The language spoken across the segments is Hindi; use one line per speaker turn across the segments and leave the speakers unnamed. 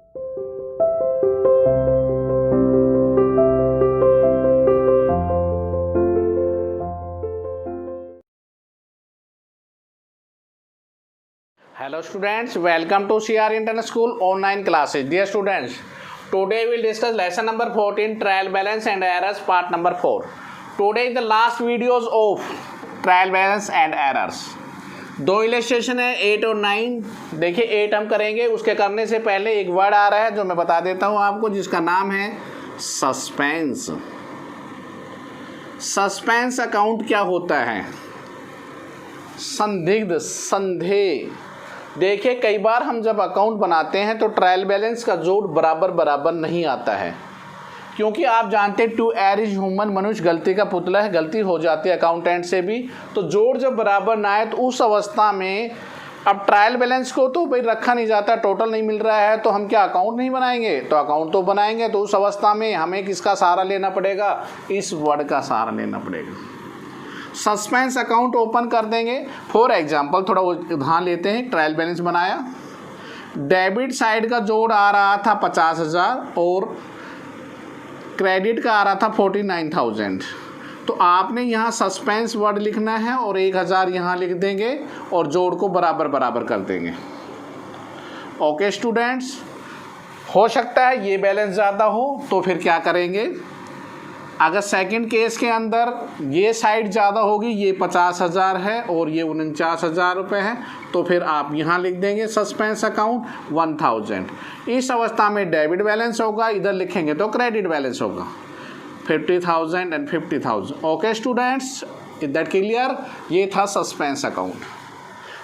Hello students, welcome to CR Internet School online classes. Dear students, today we will discuss lesson number 14, trial balance and errors, part number 4. Today is the last videos of trial balance and errors. दो इलस्ट्रेशन है 8 और 9. देखिए 8 हम करेंगे, उसके करने से पहले एक वर्ड आ रहा है जो मैं बता देता हूँ आपको, जिसका नाम है सस्पेंस. सस्पेंस अकाउंट क्या होता है? संदिग्ध, संदेह. देखिए कई बार हम जब अकाउंट बनाते हैं तो ट्रायल बैलेंस का जोड़ बराबर बराबर नहीं आता है, क्योंकि आप जानते हैं टू एयर इज ह्यूमन, मनुष्य गलती का पुतला है, गलती हो जाती है अकाउंटेंट से भी. तो जोड़ जब बराबर ना आए तो उस अवस्था में अब ट्रायल बैलेंस को तो भाई रखा नहीं जाता, टोटल नहीं मिल रहा है, तो हम क्या अकाउंट नहीं बनाएंगे? तो अकाउंट तो बनाएंगे. तो उस अवस्था में हमें किसका सहारा लेना पड़ेगा? इस वर्ड का सहारा लेना पड़ेगा. सस्पेंस अकाउंट ओपन कर देंगे. फॉर एग्जांपल थोड़ा उदाहरण लेते हैं. ट्रायल बैलेंस बनाया, डेबिट साइड का जोड़ आ रहा था 50,000 और क्रेडिट का आ रहा था 49,000. तो आपने यहाँ सस्पेंस वर्ड लिखना है और 1,000 यहाँ लिख देंगे और जोड़ को बराबर बराबर कर देंगे. ओके स्टूडेंट्स, हो सकता है ये बैलेंस ज़्यादा हो तो फिर क्या करेंगे? अगर सेकंड केस के अंदर ये साइड ज़्यादा होगी, ये 50,000 है और ये 49,000 रुपये है, तो फिर आप यहाँ लिख देंगे सस्पेंस अकाउंट 1,000. इस अवस्था में डेबिट बैलेंस होगा, इधर लिखेंगे तो क्रेडिट बैलेंस होगा 50,000 and 50,000. Okay students, is that clear? ये था सस्पेंस अकाउंट.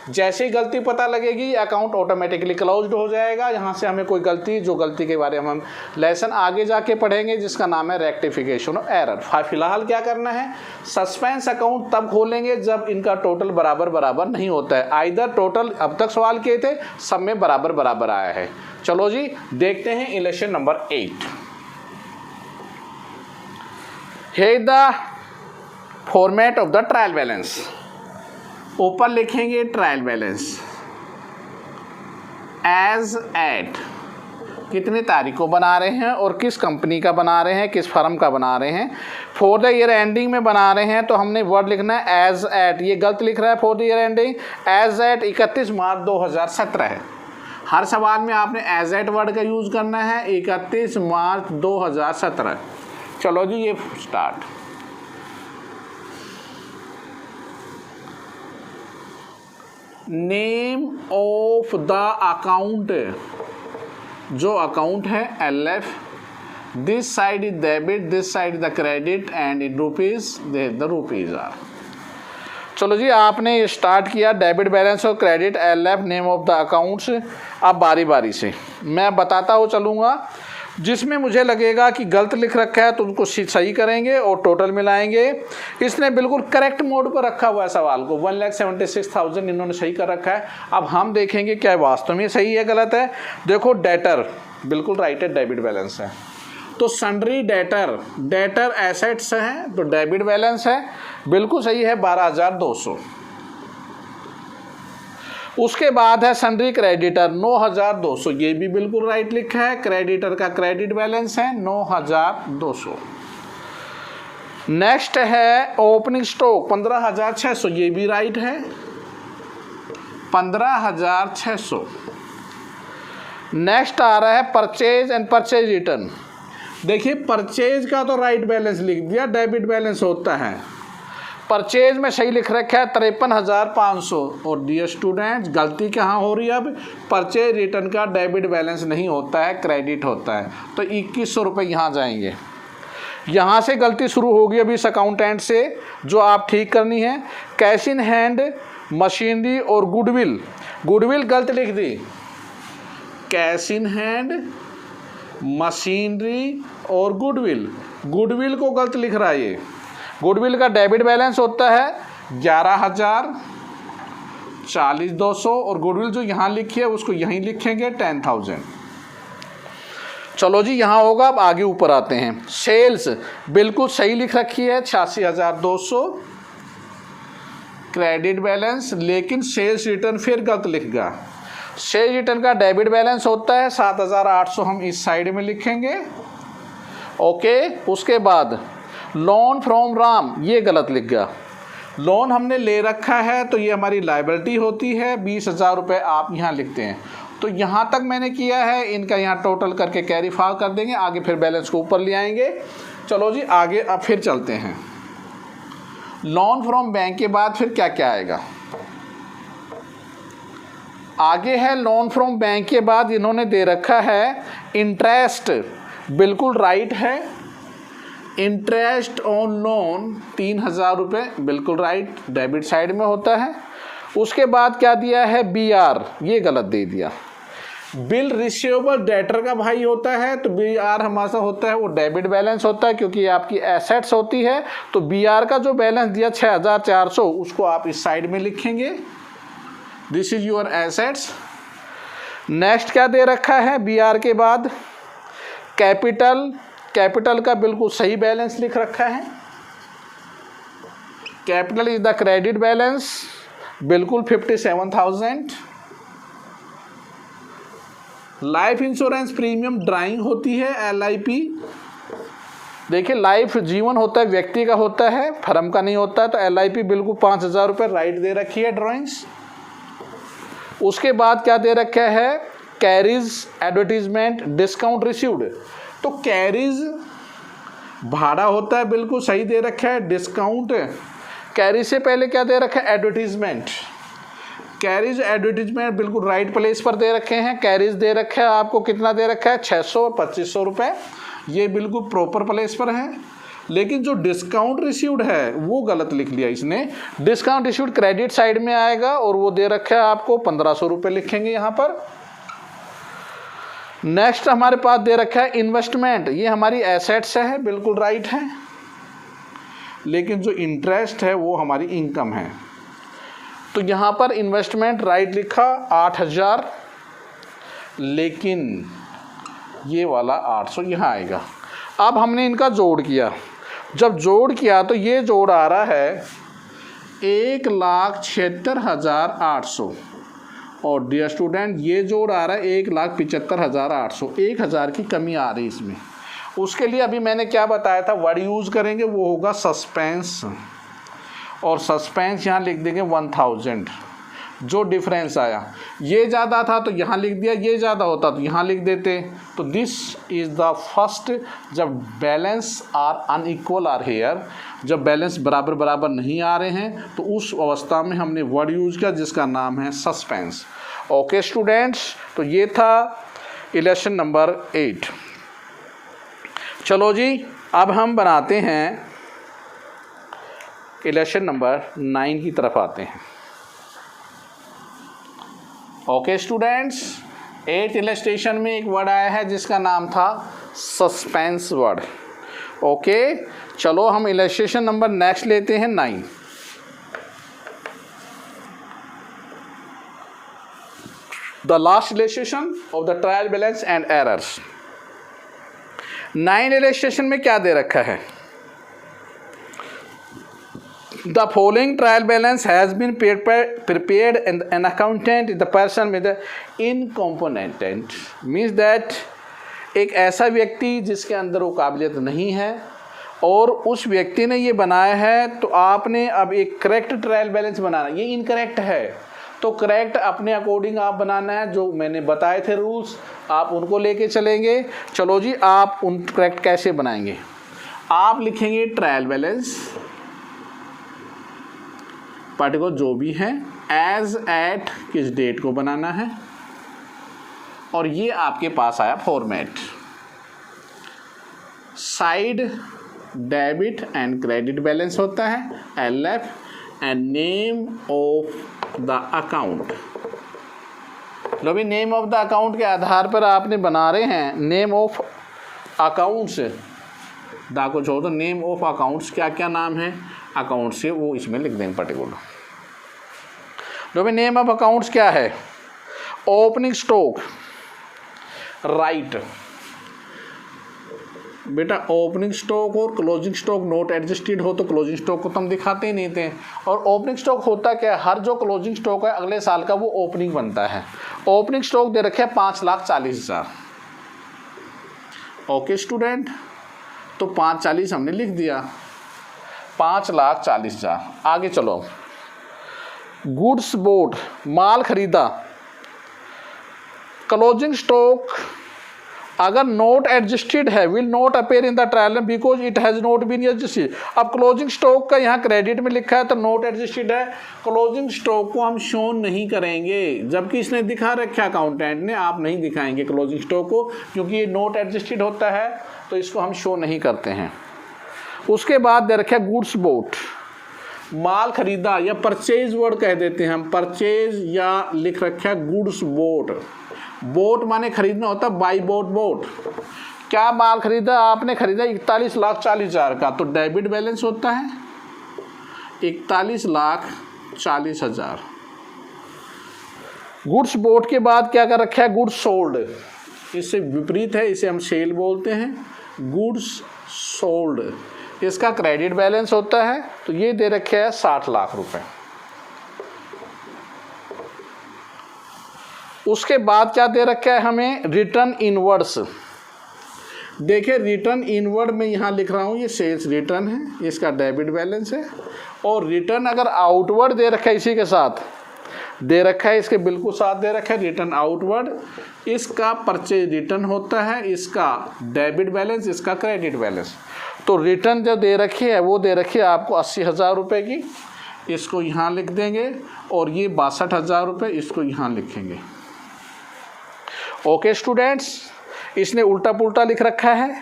जैसे ही गलती पता लगेगी अकाउंट ऑटोमेटिकली क्लोज्ड हो जाएगा. यहाँ से हमें कोई गलती, जो गलती के बारे में हम लेसन आगे जाके पढ़ेंगे जिसका नाम है रेक्टिफिकेशन ऑफ एरर. फिलहाल क्या करना है? सस्पेंस अकाउंट तब खोलेंगे जब इनका टोटल बराबर बराबर नहीं होता है. आइदर टोटल अब तक सवाल किए थे, सब में बराबर बराबर आया है. चलो जी देखते हैं इलस्ट्रेशन नंबर 8. है the format of the trial balance. ऊपर लिखेंगे ट्रायल बैलेंस एज एट, कितनी तारीख को बना रहे हैं और किस कंपनी का बना रहे हैं, किस फर्म का बना रहे हैं. फॉर द ईयर एंडिंग में बना रहे हैं तो हमने वर्ड लिखना है एज एट. ये गलत लिख रहा है for the year ending. As at 31 March 2017 है. हर सवाल में आपने एज एट वर्ड का यूज़ करना है. 31 मार्च 2017. चलो जी ये start. Name of the account, जो अकाउंट है LF, this side is debit, this side the credit and in rupees the rupees are. चलो जी आपने स्टार्ट किया डेबिट बैलेंस और credit LF, name of the accounts. अब बारी बारी से मैं बताता हुआ चलूँगा. जिसमें मुझे लगेगा कि गलत लिख रखा है तो उनको सही करेंगे और टोटल मिलाएंगे. इसने बिल्कुल करेक्ट मोड पर रखा हुआ है सवाल को. 1,76,000 इन्होंने सही कर रखा है. अब हम देखेंगे क्या वास्तव में सही है गलत है. देखो डेटर बिल्कुल राइट है, डेबिट बैलेंस है. तो सन्ड्री डेटर, डेटर एसेट्स हैं तो डेबिट बैलेंस है, बिल्कुल सही है 12,200. उसके बाद है सन्ड्री क्रेडिटर 9,200, ये भी बिल्कुल राइट लिखा है. क्रेडिटर का क्रेडिट बैलेंस है 9,200. नेक्स्ट है ओपनिंग स्टॉक 15,600, ये भी राइट है 15,600. नेक्स्ट आ रहा है परचेज एंड परचेज रिटर्न. देखिए परचेज का तो राइट बैलेंस लिख दिया, डेबिट बैलेंस होता है. परचेज में सही लिख रखा है 53,500. और डियर स्टूडेंट्स गलती कहाँ हो रही है? अब परचेज रिटर्न का डेबिट बैलेंस नहीं होता है, क्रेडिट होता है. तो 2,100 रुपये यहाँ जाएंगे. यहाँ से गलती शुरू होगी अभी इस अकाउंटेंट से, जो आप ठीक करनी है. कैश इन हैंड, मशीनरी और गुडविल. गुडविल गलत लिख दी. कैश इन हैंड, मशीनरी और गुडविल. गुडविल को गलत लिख रहा है ये. गुडविल का डेबिट बैलेंस होता है 11,000, 40,200 और गुडविल जो यहाँ लिखी है उसको यहीं लिखेंगे 10,000. चलो जी यहाँ होगा. अब आगे ऊपर आते हैं. सेल्स बिल्कुल सही लिख रखी है 86,200 क्रेडिट बैलेंस, लेकिन सेल्स रिटर्न फिर गलत लिख गया. शेष रिटर्न का डेबिट बैलेंस होता है 7,800, हम इस साइड में लिखेंगे। ओके, उसके बाद लोन फ्रॉम राम, ये गलत लिख गया। लोन हमने ले रखा है तो ये हमारी लायबिलिटी होती है, 20,000 रुपये आप यहाँ लिखते हैं। तो यहाँ तक मैंने किया है, इनका यहाँ टोटल करके कैरी फॉरवर्ड कर देंगे, आगे फिर बैलेंस को ऊपर ले आएंगे। चलो जी आगे अब फिर चलते हैं। लोन फ्रॉम बैंक के बाद फिर क्या क्या आएगा? आगे है लोन फ्रॉम बैंक के बाद इन्होंने दे रखा है इंटरेस्ट, बिल्कुल राइट है। इंटरेस्ट ऑन लोन 3,000 रुपये, बिल्कुल राइट, डेबिट साइड में होता है। उसके बाद क्या दिया है? BR, ये गलत दे दिया। बिल रिसीवेबल डेटर का भाई होता है, तो BR हमारा होता है वो डेबिट बैलेंस होता है, क्योंकि ये आपकी एसेट्स होती है। तो BR का जो बैलेंस दिया 6,400, उसको आप इस साइड में लिखेंगे, this is your assets. Next क्या दे रखा है BR के बाद? कैपिटल, कैपिटल का बिल्कुल सही बैलेंस लिख रखा है। Capital is the credit balance, बिल्कुल 57,000। लाइफ इंश्योरेंस प्रीमियम ड्राइंग होती है LIP। देखिए लाइफ जीवन होता है, व्यक्ति का होता है, फर्म का नहीं होता है। तो LIP बिल्कुल 5,000 रुपये राइट दे रखी है ड्राइंग्स। उसके बाद क्या दे रखा है? Carries advertisement discount received. तो कैरीज भाड़ा होता है, बिल्कुल सही दे रखा है। डिस्काउंट, कैरीज से पहले क्या दे रखा है? एडवर्टीजमेंट। कैरीज एडवर्टीजमेंट बिल्कुल राइट प्लेस पर दे रखे हैं। कैरीज दे रखा है आपको, कितना दे रखा है? 600 और 2,500 रुपये, ये बिल्कुल प्रॉपर प्लेस पर है। लेकिन जो डिस्काउंट रिसीव्ड है वो गलत लिख लिया इसने। डिस्काउंट रिसीव्ड क्रेडिट साइड में आएगा और वो दे रखा है आपको 1,500 रुपये, लिखेंगे यहाँ पर। नेक्स्ट हमारे पास दे रखा है इन्वेस्टमेंट, ये हमारी एसेट्स है, बिल्कुल राइट है। लेकिन जो इंटरेस्ट है वो हमारी इनकम है। तो यहाँ पर इन्वेस्टमेंट राइट लिखा 8,000, लेकिन ये वाला 800 यहाँ आएगा। अब हमने इनका जोड़ किया, जब जोड़ किया तो ये जोड़ आ रहा है 1,76,800, और डियर स्टूडेंट ये जोड़ आ रहा है 1,75,800। 1,000 की कमी आ रही है इसमें। उसके लिए अभी मैंने क्या बताया था, वर्ड यूज़ करेंगे, वो होगा सस्पेंस, और सस्पेंस यहाँ लिख देंगे 1,000। जो डिफरेंस आया, ये ज़्यादा था तो यहाँ लिख दिया, ये ज़्यादा होता तो यहाँ लिख देते। तो दिस इज़ द फर्स्ट, जब balance are unequal are here, जब बैलेंस बराबर बराबर नहीं आ रहे हैं, तो उस अवस्था में हमने वर्ड यूज़ किया जिसका नाम है सस्पेंस। ओके स्टूडेंट्स, तो ये था इलेक्शन नंबर 8। चलो जी अब हम बनाते हैं इलेक्शन नंबर 9 की तरफ आते हैं। ओके स्टूडेंट्स, 8th इलस्ट्रेशन में एक वर्ड आया है जिसका नाम था सस्पेंस वर्ड। ओके, चलो हम इलस्ट्रेशन नंबर नेक्स्ट लेते हैं 9। The last illustration of the trial balance and errors. 9 illustration में क्या दे रखा है? The following trial balance has been prepared and an accountant is the person with the incompetent, means that एक ऐसा व्यक्ति जिसके अंदर वो काबिलियत नहीं है और उस व्यक्ति ने ये बनाया है, तो आपने अब एक करेक्ट ट्रायल बैलेंस बनाना। ये इनकरेक्ट है तो करेक्ट अपने अकॉर्डिंग आप बनाना है, जो मैंने बताए थे रूल्स आप उनको लेके चलेंगे। चलो जी, आप उन करेक्ट कैसे बनाएंगे? आप लिखेंगे ट्रायल बैलेंस पार्टिकुलर जो भी है, एज एट किस डेट को बनाना है, और ये आपके पास आया format. Side debit and credit balance होता है LF, and name of the account. लो भी नेम ऑफ द अकाउंट के आधार पर आपने बना रहे हैं नेम ऑफ अकाउंट्स, दा को छोड़ दो, नेम ऑफ अकाउंट्स क्या क्या नाम है अकाउंट से वो इसमें लिख देंगे पर्टिकुलर। जो भी नेम ऑफ अकाउंट्स क्या है? ओपनिंग स्टॉक राइट, बेटा ओपनिंग स्टॉक और क्लोजिंग स्टॉक नोट एडजस्टेड हो तो क्लोजिंग स्टॉक को तो हम दिखाते ही नहीं थे। और ओपनिंग स्टॉक होता क्या है, हर जो क्लोजिंग स्टॉक है अगले साल का वो ओपनिंग बनता है। ओपनिंग स्टॉक दे रखे 5,40,000। ओके स्टूडेंट, तो 5,40,000 हमने लिख दिया, 5,40,000। आगे चलो, गुड्स बोर्ड, माल खरीदा, क्लोजिंग स्टॉक अगर नोट एडजस्टेड है will not appear in the trial because it has not been adjusted. अब क्लोजिंग स्टॉक का यहाँ क्रेडिट में लिखा है तो नोट एडजस्टेड है, क्लोजिंग स्टॉक को हम शो नहीं करेंगे, जबकि इसने दिखा रखा अकाउंटेंट ने, आप नहीं दिखाएंगे क्लोजिंग स्टॉक को क्योंकि ये नोट एडजस्टेड होता है तो इसको हम शो नहीं करते हैं। उसके बाद दे रखा है गुड्स बोट, माल खरीदा या परचेज वर्ड कह देते हैं हम, परचेज या लिख रखा है गुड्स बोट। बोट माने खरीदना होता है, बाई बोट बोट। क्या माल खरीदा आपने, खरीदा 41,40,000 का, तो डेबिट बैलेंस होता है 41,40,000। गुड्स बोट के बाद क्या कर रखा है, गुड्स सोल्ड, इससे विपरीत है, इसे हम सेल बोलते हैं, गुड्स सोल्ड। इसका क्रेडिट बैलेंस होता है तो ये दे रखे है 60 लाख रुपए। उसके बाद क्या दे रखा है हमें, रिटर्न इनवर्ड्स। देखिए रिटर्न इनवर्ड में यहाँ लिख रहा हूँ, ये सेल्स रिटर्न है, इसका डेबिट बैलेंस है। और रिटर्न अगर आउटवर्ड दे रखा है, इसी के साथ दे रखा है, इसके बिल्कुल साथ दे रखा है रिटर्न आउटवर्ड, इसका परचेज रिटर्न होता है, इसका डेबिट बैलेंस, इसका क्रेडिट बैलेंस। तो रिटर्न जो दे रखी है वो दे रखी है आपको 80,000 रुपये की, इसको यहाँ लिख देंगे, और ये 62,000 रुपये इसको यहाँ लिखेंगे। ओके स्टूडेंट्स, इसने उल्टा पुल्टा लिख रखा है,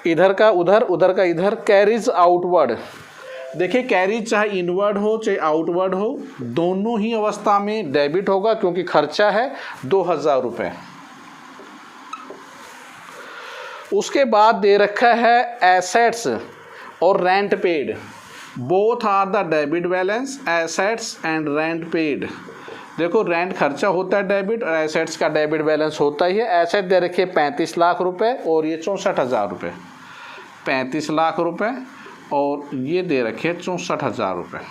इधर का उधर, उधर का इधर। कैरीज आउटवर्ड, देखिए कैरीज चाहे इनवर्ड हो चाहे आउटवर्ड हो, दोनों ही अवस्था में डेबिट होगा क्योंकि खर्चा है 2,000 रुपये। उसके बाद दे रखा है एसेट्स और rent paid, both are the debit balance, assets and rent paid. देखो रेंट खर्चा होता है डेबिट और एसेट्स का डेबिट बैलेंस होता ही है। एसेट दे रखे 35 लाख रुपए और ये 64,000 रुपये, 35 लाख रुपए और ये दे रखे 64,000 रुपये।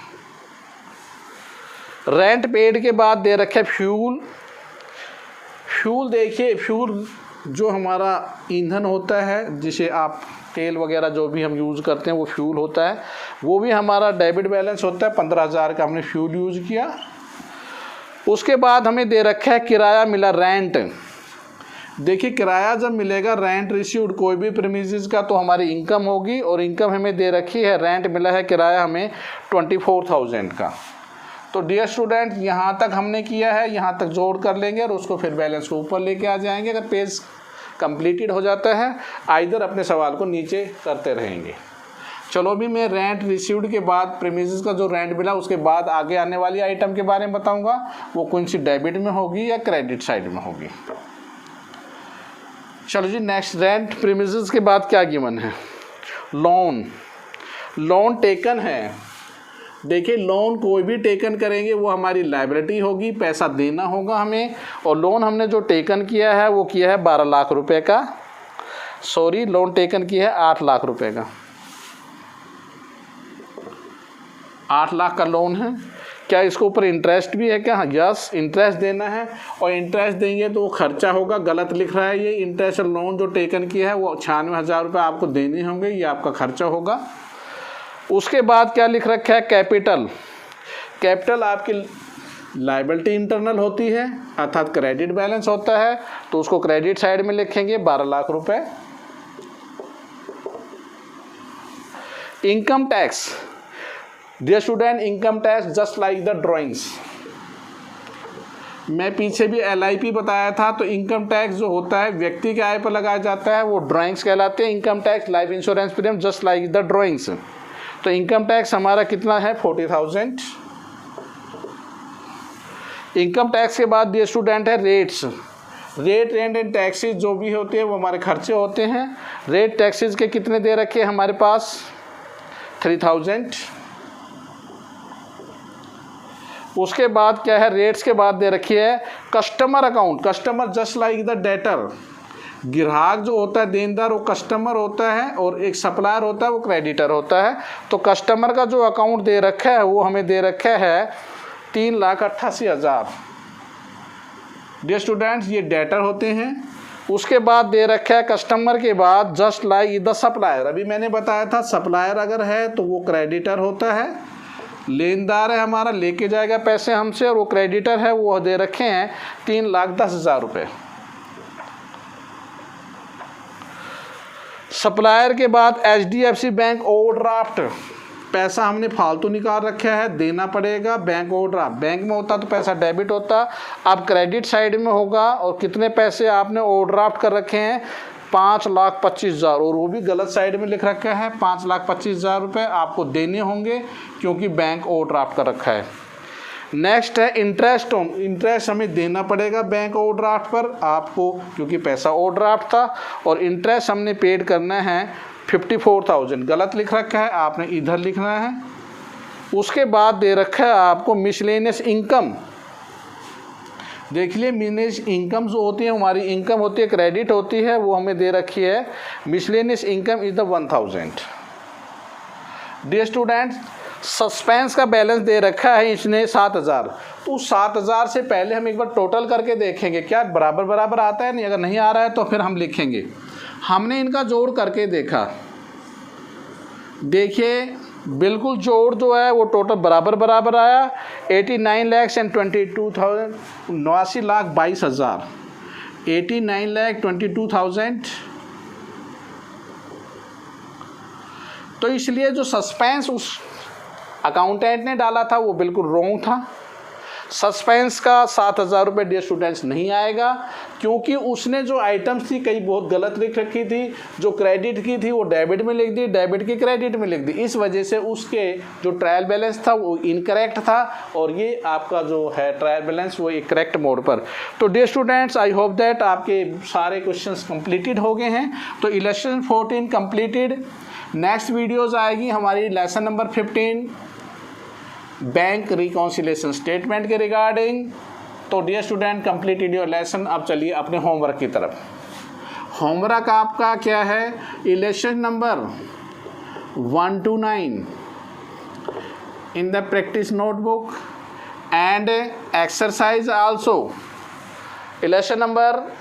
रेंट पेड के बाद दे रखे फ्यूल। फ्यूल देखिए, फ्यूल जो हमारा ईंधन होता है, जिसे आप तेल वगैरह जो भी हम यूज़ करते हैं वो फ्यूल होता है, वो भी हमारा डेबिट बैलेंस होता है। 15,000 का हमने फ्यूल यूज़ किया। उसके बाद हमें दे रखा है किराया मिला, रेंट। देखिए किराया जब मिलेगा, रेंट रिसीव्ड कोई भी प्रीमिसेस का, तो हमारी इनकम होगी, और इनकम हमें दे रखी है, रेंट मिला है किराया हमें 24,000 का। तो डियर स्टूडेंट यहाँ तक हमने किया है, यहाँ तक जोड़ कर लेंगे और उसको फिर बैलेंस को ऊपर लेके आ जाएंगे। अगर पेज कंप्लीटेड हो जाता है आइदर अपने सवाल को नीचे करते रहेंगे। चलो भी मैं रेंट रिसीव्ड के बाद प्रीमिसेस का जो रेंट मिला उसके बाद आगे आने वाली आइटम के बारे में बताऊंगा, वो कौन सी डेबिट में होगी या क्रेडिट साइड में होगी। चलो जी नेक्स्ट, रेंट प्रीमिसेस के बाद क्या गिवन है, लोन। लोन टेकन है, देखिए लोन कोई भी टेकन करेंगे वो हमारी लायबिलिटी होगी, पैसा देना होगा हमें। और लोन हमने जो टेकन किया है वो किया है 12 लाख रुपए का, सॉरी लोन टेकन किया है 8 लाख रुपए का, 8 लाख का लोन है। क्या इसके ऊपर इंटरेस्ट भी है क्या, हाँ यस इंटरेस्ट देना है, और इंटरेस्ट देंगे तो वो खर्चा होगा, गलत लिख रहा है ये। इंटरेस्ट लोन जो टेकन किया है वो 96,000 रुपये आपको देने होंगे, ये आपका खर्चा होगा। उसके बाद क्या लिख रखा है, कैपिटल। कैपिटल आपकी लायबिलिटी इंटरनल होती है, अर्थात क्रेडिट बैलेंस होता है, तो उसको क्रेडिट साइड में लिखेंगे 12 लाख रुपए। Income tax, dear student income tax just like the drawings, मैं पीछे भी LIP बताया था। तो इनकम टैक्स जो होता है व्यक्ति के आय पर लगाया जाता है वो ड्राइंग्स कहलाते हैं। Income tax life insurance premium just like the drawings. तो इनकम टैक्स हमारा कितना है 40,000। इनकम टैक्स के बाद डियर स्टूडेंट है rates. Rate rent and taxes जो भी होते हैं वो हमारे खर्चे होते हैं। रेट टैक्सेस के कितने दे रखे हैं हमारे पास 3,000। उसके बाद क्या है, रेट्स के बाद दे रखी है customer account. Customer just like the debtor, ग्राहक जो होता है देनदार वो कस्टमर होता है और एक सप्लायर होता है वो क्रेडिटर होता है। तो कस्टमर का जो अकाउंट दे रखा है वो हमें दे रखा है 3,88,000। डियर स्टूडेंट्स ये डेटर होते हैं। उसके बाद दे रखा है कस्टमर के बाद जस्ट लाइक द सप्लायर। अभी मैंने बताया था सप्लायर अगर है तो वो क्रेडिटर होता है, लेनदार है हमारा लेके जाएगा पैसे हमसे, और वो क्रेडिटर है वो दे रखे हैं 3,10,000 रुपये। सप्लायर के बाद HDFC बैंक ओवरड्राफ्ट, पैसा हमने फालतू निकाल रखा है देना पड़ेगा। बैंक ओवरड्राफ्ट बैंक में होता तो पैसा डेबिट होता, अब क्रेडिट साइड में होगा। और कितने पैसे आपने ओवरड्राफ्ट कर रखे हैं 5,25,000, और वो भी गलत साइड में लिख रखा है 5,25,000 रुपये आपको देने होंगे क्योंकि बैंक ओवरड्राफ्ट कर रखा है। नेक्स्ट है इंटरेस्ट। इंटरेस्ट हमें देना पड़ेगा बैंक ओवरड्राफ्ट पर आपको क्योंकि पैसा ओवरड्राफ्ट था, और इंटरेस्ट हमने पेड करना है 54,000। गलत लिख रखा है आपने इधर लिखना है। उसके बाद दे रखा है आपको मिसलेनियस इनकम। देख लिए मिसलेनियस इनकम जो होती है हमारी इनकम होती है क्रेडिट होती है, वो हमें दे रखी है miscellaneous income is the 1,000। Dear students suspense का बैलेंस दे रखा है इसने 7,000। तो उस 7,000 से पहले हम एक बार टोटल करके देखेंगे क्या बराबर बराबर आता है नहीं। अगर नहीं आ रहा है तो फिर हम लिखेंगे। हमने इनका जोड़ करके देखा, देखिए बिल्कुल जोड़ जो है वो टोटल बराबर बराबर आया 89,22,000 89,22,000 89,22,000। तो इसलिए जो सस्पेंस उस अकाउंटेंट ने डाला था वो बिल्कुल रॉन्ग था। सस्पेंस का 7,000 रुपये डियर स्टूडेंट्स नहीं आएगा क्योंकि उसने जो आइटम्स थी कई बहुत गलत लिख रखी थी। जो क्रेडिट की थी वो डेबिट में लिख दी, डेबिट की क्रेडिट में लिख दी। इस वजह से उसके जो ट्रायल बैलेंस था वो इनकरेक्ट था, और ये आपका जो है ट्रायल बैलेंस वो एक करेक्ट मोड पर। तो dear students I hope that आपके सारे क्वेश्चंस कंप्लीटेड हो गए हैं। तो इलेक्शन 14 कंप्लीटेड। नेक्स्ट वीडियोज़ आएगी हमारी lesson number 15 bank reconciliation statement के रिगार्डिंग। तो dear student completed your lesson. अब चलिए अपने होमवर्क की तरफ। होमवर्क आपका क्या है, election number 1 to 9 in the practice notebook and exercise also. Election number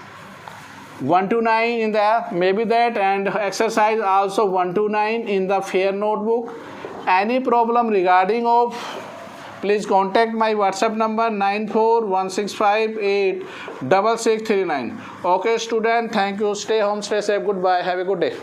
1 to 9 in the maybe that, and exercise also 1 to 9 in the fair notebook. Any problem regarding of, please contact my WhatsApp number 9416586639. Okay student, thank you. Stay home, stay safe. Goodbye. Have a good day.